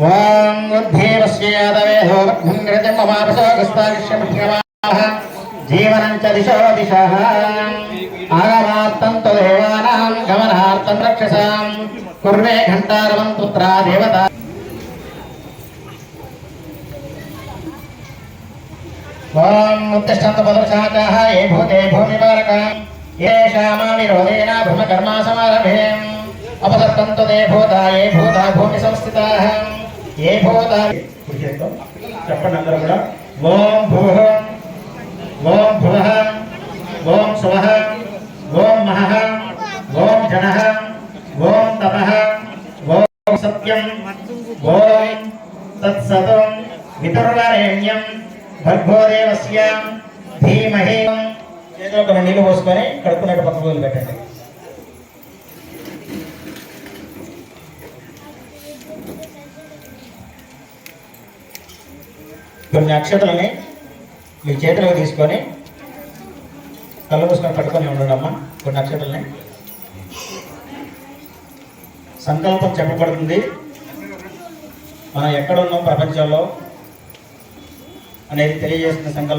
ఓం ఉద్ధేవస్య యాదవే హోవర్ధంగ్రజం మమాపసోగస్తావిష్యమధ్యమాః జీవనం చ దిశో దిశః ఆగమార్తం తు దేవానాం గమనార్తం రక్షసాం కుర్వే ఘంటారవం పుత్రా దేవతా ఓం ఉత్తిష్టంతు పదర్శాచాః ఏ భూతే భూమిపాలకాం येषामा विरोधेन ब्रह्मकर्मा समारभेम अपसर्पन्तु ते भूता ये भूता भूमि संस्थिताः ये भूता చెప్పండి అందరూ కూడా ఓం భూః ఓం భువః ఓం స్వః ఓం మహః ఓం జనః ఓం తపః ఓం సత్యం ఓం తత్సతం వితుర్వరేణ్యం భర్గో దేవస్య ధీమహి చేతిలో కొన్ని నీళ్లు పోసుకొని కడుక్కున్నట్టు పక్కకు వదిలిపెట్టండి. కొన్ని అక్షతలని మీ చేతిలోకి తీసుకొని కళ్ళు మూసుకొని పట్టుకొని ఉండడమ్మా. కొన్ని అక్షతలని సంకల్పం చెప్పబడుతుంది. మనం ఎక్కడున్నాం ప్రపంచంలో అనేది తెలియజేస్తున్న సంకల్పం.